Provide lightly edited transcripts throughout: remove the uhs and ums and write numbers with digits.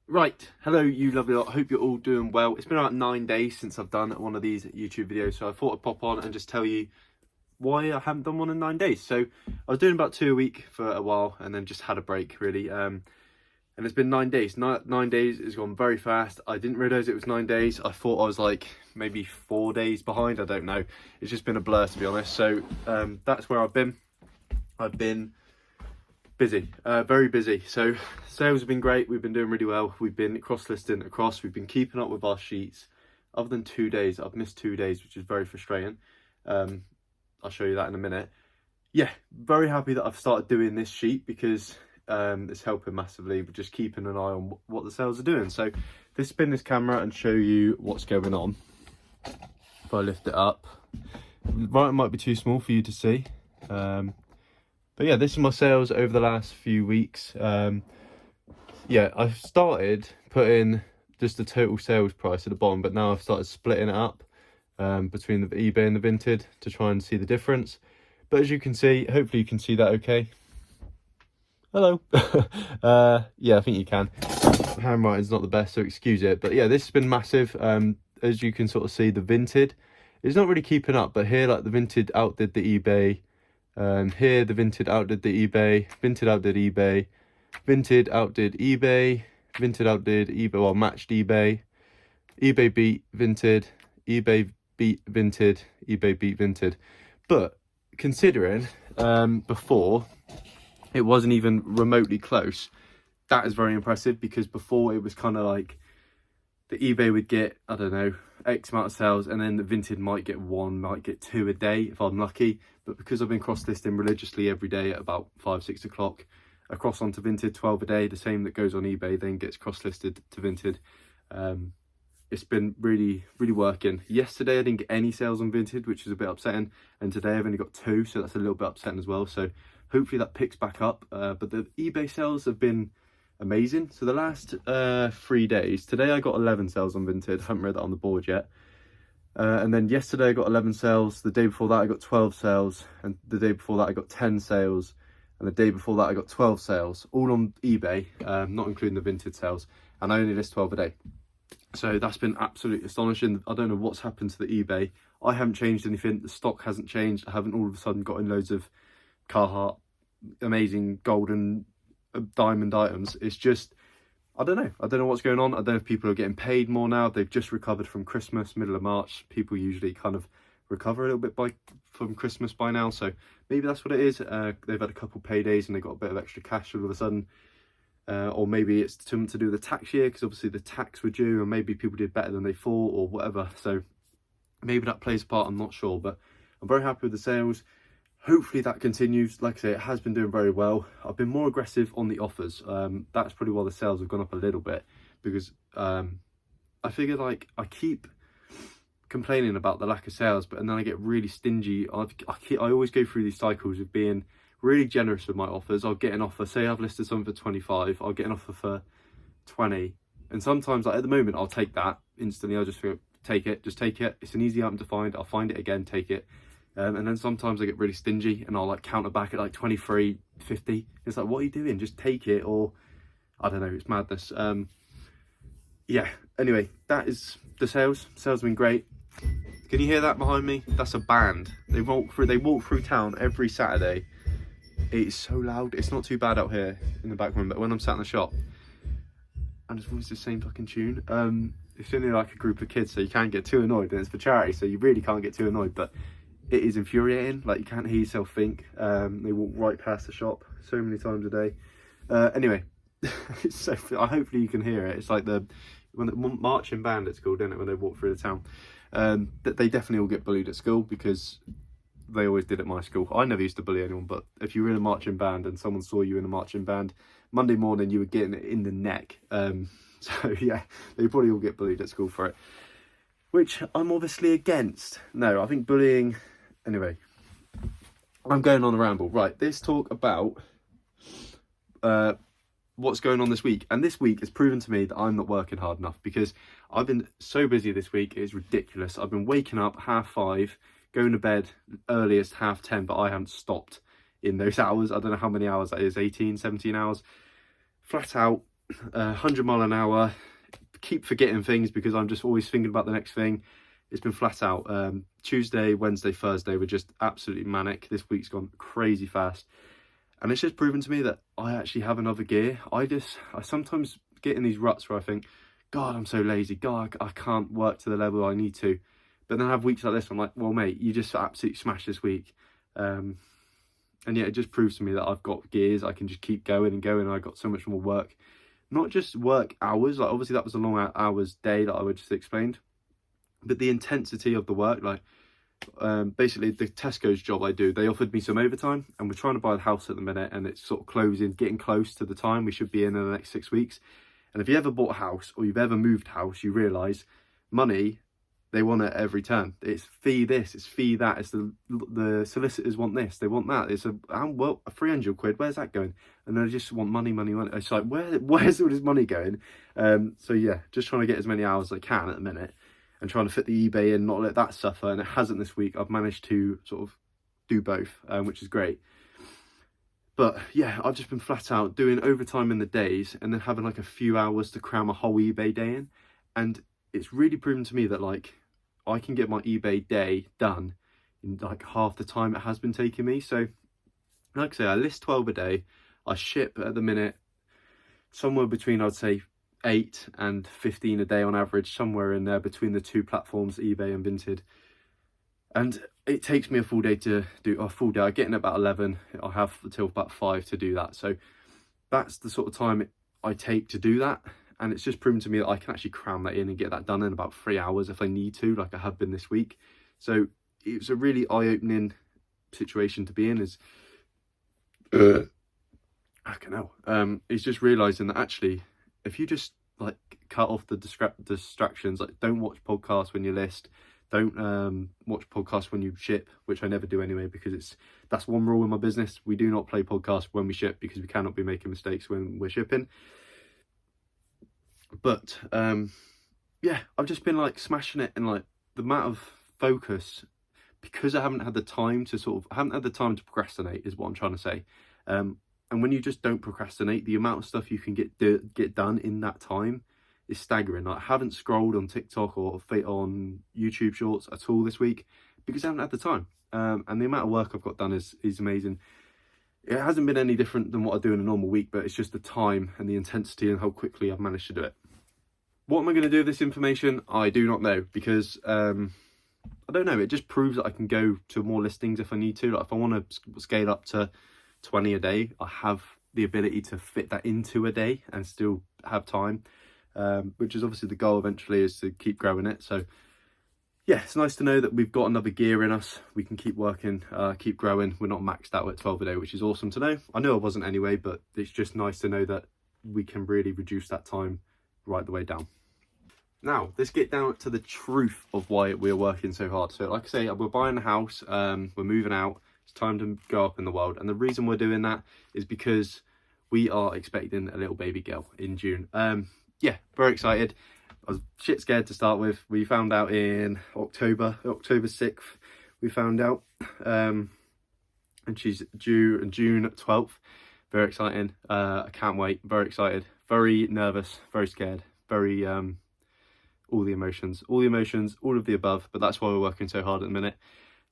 Right, hello you lovely lot, hope you're all doing well. It's been about 9 days since I've done one of these YouTube videos, so I thought I'd pop on and just tell you why I haven't done one in 9 days. So I was doing about 2 a week for a while and then just had a break really. And it's been 9 days. 9 days has gone very fast. I didn't realise it was 9 days. I thought I was like maybe 4 days behind, I don't know. It's just been a blur to be honest. So that's where I've been. I've been busy, very busy. So sales have been great. We've been doing really well. We've been cross-listing across. We've been keeping up with our sheets. Other than 2 days, I've missed 2 days, which is very frustrating. I'll show you that in a minute. Yeah, very happy that I've started doing this sheet because it's helping massively. But just keeping an eye on what the sales are doing. So let's spin this camera and show you what's going on. If I lift it up, right, it might be too small for you to see. But yeah, this is my sales over the last few weeks. Yeah, I've started putting just the total sales price at the bottom, but now I've started splitting it up between the eBay and the Vinted to try and see the difference. But as you can see, hopefully you can see that okay. Hello. Yeah, I think you can. Handwriting's not the best, so excuse it. But yeah, this has been massive. As you can sort of see, the Vinted is not really keeping up, but here, like, the Vinted outdid the eBay. Here the Vinted outdid the eBay, Vinted outdid eBay, Vinted outdid eBay, Vinted outdid eBay, well, matched eBay, eBay beat Vinted, eBay beat Vinted, eBay beat Vinted. But considering before it wasn't even remotely close, that is very impressive, because before it was kind of like the eBay would get, I don't know, X amount of sales, and then the Vinted might get 1, might get 2 a day if I'm lucky. But because I've been cross-listing religiously every day at about 5-6 o'clock across onto Vinted, 12 a day, the same that goes on eBay then gets cross-listed to Vinted. It's been really working. Yesterday I didn't get any sales on Vinted, which is a bit upsetting, and today I've only got 2, so that's a little bit upsetting as well. So hopefully that picks back up. But the eBay sales have been amazing. So the last 3 days, today I got 11 sales on Vinted. I haven't read that on the board yet. And then yesterday I got 11 sales, the day before that I got 12 sales, and the day before that I got 10 sales, and the day before that I got 12 sales, all on eBay, not including the Vinted sales, and I only list 12 a day. So that's been absolutely astonishing. I don't know what's happened to the eBay. I haven't changed anything, the stock hasn't changed. I haven't all of a sudden gotten loads of Carhartt amazing golden diamond items. It's just, I don't know what's going on. I don't know if people are getting paid more now. They've just recovered from Christmas, middle of March. People usually kind of recover a little bit from Christmas by now, so maybe that's what it is. They've had a couple paydays and they got a bit of extra cash all of a sudden. Or maybe it's to do with the tax year, because obviously the tax were due, and maybe people did better than they thought or whatever. So maybe that plays a part, I'm not sure. But I'm very happy with the sales. Hopefully that continues. Like I say, it has been doing very well. I've been more aggressive on the offers. That's probably why the sales have gone up a little bit, because I figure, like, I keep complaining about the lack of sales, but and then I get really stingy. I always go through these cycles of being really generous with my offers. I'll get an offer, say I've listed something for 25, I'll get an offer for 20, and sometimes, like at the moment, I'll take that instantly. I'll just feel, take it, just take it. It's an easy item to find. I'll find it again, take it. And then sometimes I get really stingy and I'll like counter back at like 23, 50. It's like, what are you doing? Just take it. Or I don't know, it's madness. Yeah, anyway, that is the sales. Sales have been great. Can you hear that behind me? That's a band. They walk through town every Saturday. It's so loud. It's not too bad out here in the back room, but when I'm sat in the shop and it's always the same fucking tune. It's only like a group of kids, so you can't get too annoyed, and it's for charity, so you really can't get too annoyed, but it is infuriating. Like, you can't hear yourself think. They walk right past the shop so many times a day. Anyway, it's so, hopefully you can hear it. It's like when the marching band, it's called, isn't it, when they walk through the town. That they definitely all get bullied at school, because they always did at my school. I never used to bully anyone, but if you were in a marching band and someone saw you in a marching band, Monday morning you were getting it in the neck. So yeah, they probably all get bullied at school for it, which I'm obviously against. No, I think bullying... Anyway, I'm going on a ramble. Right, let's talk about what's going on this week. And this week has proven to me that I'm not working hard enough, because I've been so busy this week. It's ridiculous. I've been waking up 5:30, going to bed earliest 10:30, but I haven't stopped in those hours. I don't know how many hours that is, 18, 17 hours. Flat out, 100 mile an hour, keep forgetting things because I'm just always thinking about the next thing. It's been flat out. Tuesday, Wednesday, Thursday were just absolutely manic. This week's gone crazy fast. And it's just proven to me that I actually have another gear. I sometimes get in these ruts where I think, God, I'm so lazy. God, I can't work to the level I need to. But then I have weeks like this, I'm like, well, mate, you just absolutely smashed this week. And yeah, it just proves to me that I've got gears. I can just keep going and going. And I got so much more work. Not just work hours. Like, obviously, that was a long hours day that I just explained. But the intensity of the work, like, basically the Tesco's job I do, they offered me some overtime, and we're trying to buy a house at the minute, and it's sort of getting close to the time we should be in the next 6 weeks. And if you ever bought a house or you've ever moved house, you realise money, they want it every turn. It's fee this, it's fee that, it's the solicitors want this, they want that. It's a 300 quid, where's that going? And they just want money. It's like, where's all this money going? So yeah, just trying to get as many hours as I can at the minute, and trying to fit the eBay in, not let that suffer. And it hasn't this week. I've managed to sort of do both, which is great. But yeah, I've just been flat out doing overtime in the days and then having like a few hours to cram a whole eBay day in. And it's really proven to me that like I can get my eBay day done in like half the time it has been taking me. So like I say, I list 12 a day. I ship at the minute somewhere between, I'd say, 8 and 15 a day on average, somewhere in there between the two platforms, eBay and Vinted. And it takes me a full day to do a full day. I get in at about 11. I have until about 5 to do that. So that's the sort of time I take to do that. And it's just proven to me that I can actually cram that in and get that done in about 3 hours if I need to, like I have been this week. So it's a really eye-opening situation to be in. I don't know. It's just realising that actually, if you just like cut off the distractions, like don't watch podcasts when you list, don't watch podcasts when you ship, which I never do anyway, because that's one rule in my business. We do not play podcasts when we ship because we cannot be making mistakes when we're shipping. But yeah, I've just been like smashing it, and like the amount of focus, because I haven't had the time to procrastinate is what I'm trying to say. And when you just don't procrastinate, the amount of stuff you can get done in that time is staggering. Like, I haven't scrolled on TikTok or on YouTube Shorts at all this week because I haven't had the time. And the amount of work I've got done is amazing. It hasn't been any different than what I do in a normal week, but it's just the time and the intensity and how quickly I've managed to do it. What am I going to do with this information? I do not know, because I don't know. It just proves that I can go to more listings if I need to. Like if I want to scale up to 20 a day, I have the ability to fit that into a day and still have time, which is obviously the goal eventually, is to keep growing it. So yeah, it's nice to know that we've got another gear in us. We can keep working, keep growing. We're not maxed out at 12 a day, which is awesome to know. I knew I wasn't anyway, but it's just nice to know that we can really reduce that time right the way down. Now, let's get down to the truth of why we're working so hard. So like I say, we're buying a house, we're moving out. It's time to go up in the world. And the reason we're doing that is because we are expecting a little baby girl in June. Yeah, very excited. I was shit scared to start with. We found out in October 6th, we found out. And she's due on June 12th. Very exciting. I can't wait. Very excited. Very nervous. Very scared. Very, all the emotions, all of the above. But that's why we're working so hard at the minute,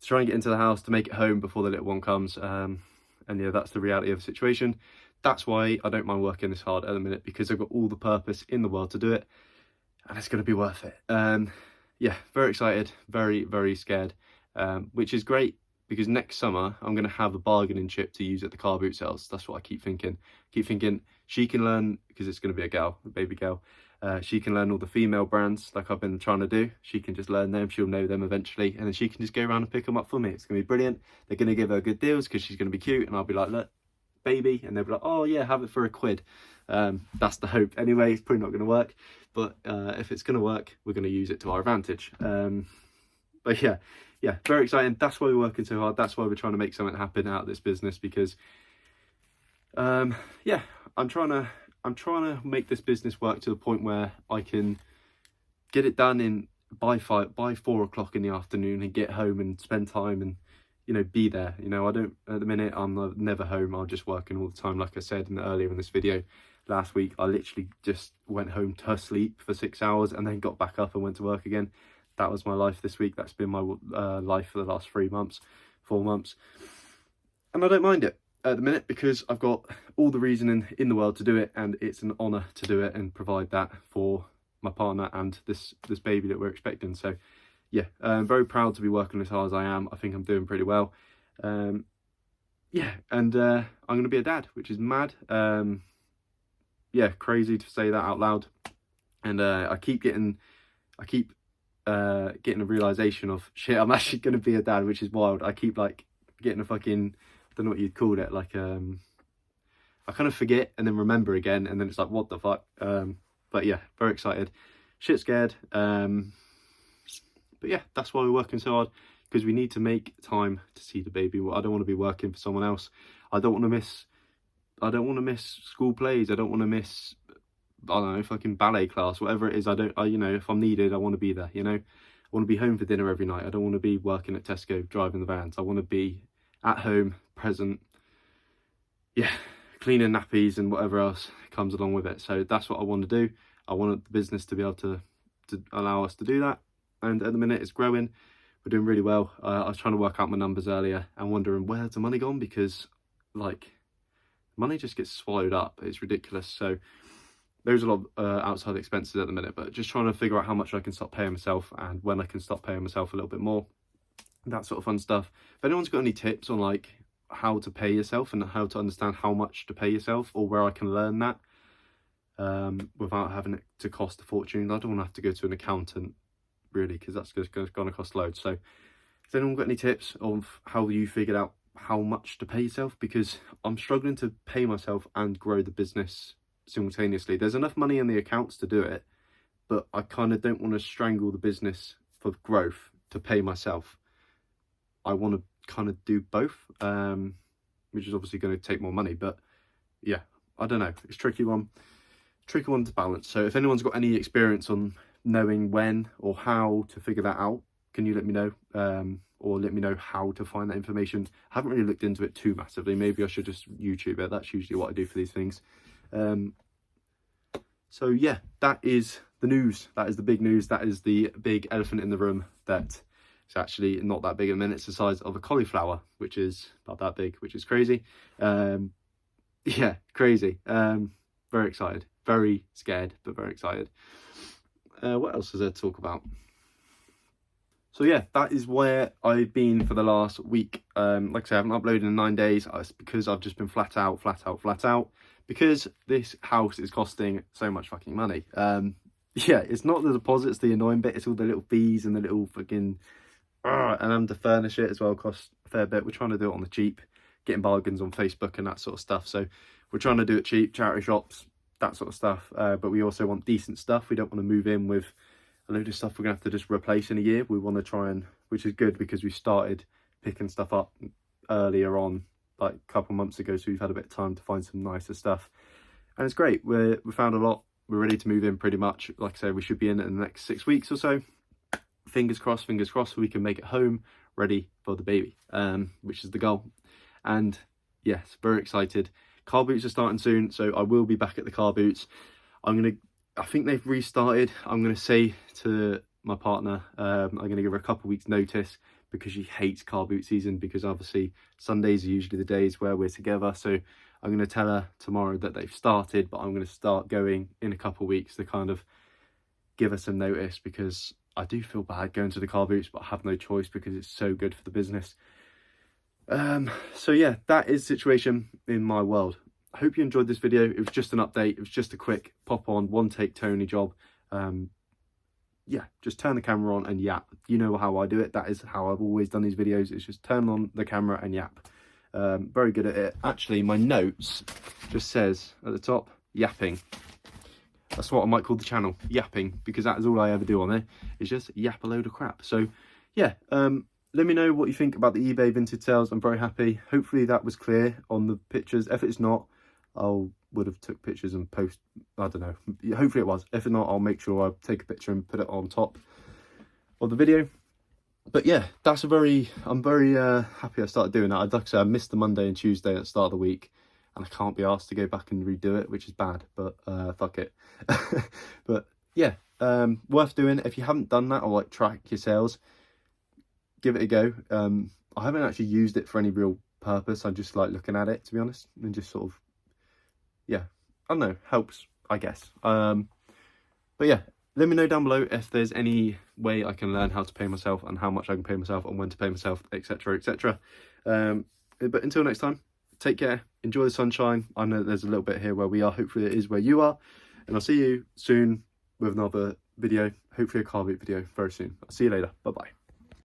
to try and get into the house, to make it home before the little one comes. And yeah, that's the reality of the situation. That's why I don't mind working this hard at the minute, because I've got all the purpose in the world to do it, and it's going to be worth it. Yeah, very excited, very, very scared, which is great, because next summer I'm going to have a bargaining chip to use at the car boot sales. That's what I keep thinking. She can learn, because it's going to be a baby girl. She can learn all the female brands like I've been trying to do. She can just learn them, she'll know them eventually, and then she can just go around and pick them up for me. It's going to be brilliant. They're going to give her good deals because she's going to be cute, and I'll be like, look, baby, and they'll be like, oh yeah, have it for £1. That's the hope. Anyway, it's probably not going to work, but if it's going to work, we're going to use it to our advantage. But yeah, very exciting. That's why we're working so hard. That's why we're trying to make something happen out of this business, because yeah, I'm trying to make this business work to the point where I can get it done by 4 o'clock in the afternoon, and get home and spend time and, you know, be there. You know, at the minute I'm never home. I'm just working all the time, like I said earlier in this video. last week, I literally just went home to sleep for 6 hours and then got back up and went to work again. That was my life this week. That's been my life for the last 4 months. And I don't mind it at the minute because I've got all the reason in the world to do it, and it's an honour to do it and provide that for my partner and this baby that we're expecting. So yeah, I'm very proud to be working as hard as I am. I think I'm doing pretty well. Yeah, and I'm going to be a dad, which is mad. Yeah, crazy to say that out loud. And I keep getting a realization of shit, I'm actually going to be a dad, which is wild. I keep like getting a fucking, I don't know what you'd call it, like I kind of forget and then remember again, and then it's like, what the fuck. But yeah, very excited, shit scared. But yeah, that's why we're working so hard, because we need to make time to see the baby. I don't want to be working for someone else. I don't want to miss school plays. I don't want to miss, I don't know, fucking ballet class, whatever it is. You know, if I'm needed, I want to be there, you know. I want to be home for dinner every night. I don't want to be working at Tesco, driving the vans. I want to be at home, present, yeah, cleaning nappies and whatever else comes along with it. So that's what I want to do. I want the business to be able to allow us to do that. And at the minute, it's growing. We're doing really well. I was trying to work out my numbers earlier and wondering where's the money gone, because like money just gets swallowed up. It's ridiculous. So there's a lot of outside expenses at the minute, but just trying to figure out how much I can stop paying myself and when I can stop paying myself a little bit more. That sort of fun stuff. If anyone's got any tips on like how to pay yourself and how to understand how much to pay yourself, or where I can learn that without having it to cost a fortune. I don't want to have to go to an accountant really, because that's just going to cost loads. So has anyone got any tips of how you figured out how much to pay yourself? Because I'm struggling to pay myself and grow the business simultaneously. There's enough money in the accounts to do it, but I kind of don't want to strangle the business for growth to pay myself. I want to kind of do both, which is obviously going to take more money, but yeah, I don't know. It's a tricky one to balance. So if anyone's got any experience on knowing when or how to figure that out, can you let me know, or let me know how to find that information. I haven't really looked into it too massively. Maybe I should just YouTube it. That's usually what I do for these things. So yeah, that is the news. That is the big news. That is the big elephant in the room. That it's actually not that big at the minute. It's the size of a cauliflower, which is not that big, which is crazy. Yeah, crazy. Very excited, very scared, but very excited. What else is there to talk about? So yeah, that is where I've been for the last week. Like I said, I haven't uploaded in 9 days. It's because I've just been flat out, because this house is costing so much fucking money. Yeah, it's not the deposits, the annoying bit. It's all the little fees and the little fucking, and to furnish it as well costs a fair bit. We're trying to do it on the cheap, getting bargains on Facebook and that sort of stuff. So we're trying to do it cheap, charity shops, that sort of stuff. But we also want decent stuff. We don't want to move in with a load of stuff we're gonna have to just replace in a year. We want to try and, which is good because we started picking stuff up earlier on, like a couple months ago, so we've had a bit of time to find some nicer stuff, and it's great. We found a lot. We're ready to move in pretty much. Like I said, we should be in the next 6 weeks or so. Fingers crossed, we can make it home ready for the baby, which is the goal. And yes, very excited. Car boots are starting soon, so I will be back at the car boots. I think they've restarted. I'm gonna say to my partner, I'm gonna give her a couple of weeks notice, because she hates car boot season, because obviously Sundays are usually the days where we're together. So I'm going to tell her tomorrow that they've started, but I'm going to start going in a couple of weeks to kind of give her some notice, because I do feel bad going to the car boots, but I have no choice because it's so good for the business. So yeah, that is the situation in my world. I hope you enjoyed this video. It was just an update. It was just a quick pop on, one take Tony job. Yeah, just turn the camera on and yap. You know how I do it. That is how I've always done these videos. It's just turn on the camera and yap. Very good at it. Actually, my notes just says at the top, yapping. That's what I might call the channel, yapping, because that is all I ever do on there. It's just yap a load of crap. So yeah, let me know what you think about the eBay vintage sales. I'm very happy. Hopefully that was clear on the pictures. If it's not, would have took pictures and post, I don't know, hopefully it was. If not, I'll make sure I take a picture and put it on top of the video. But yeah, I'm very happy I started doing that. Like I said, I missed the Monday and Tuesday at the start of the week, and I can't be asked to go back and redo it, which is bad, but fuck it. But yeah, worth doing. If you haven't done that, or like track your sales, give it a go. I haven't actually used it for any real purpose. I just like looking at it, to be honest, and just sort of, yeah, I don't know, helps, I guess. But yeah, let me know down below if there's any way I can learn how to pay myself and how much I can pay myself and when to pay myself, etc, etc. But until next time, take care, enjoy the sunshine. I know there's a little bit here where we are, hopefully it is where you are, and I'll see you soon with another video, hopefully a car boot video very soon. I'll see you later, bye bye.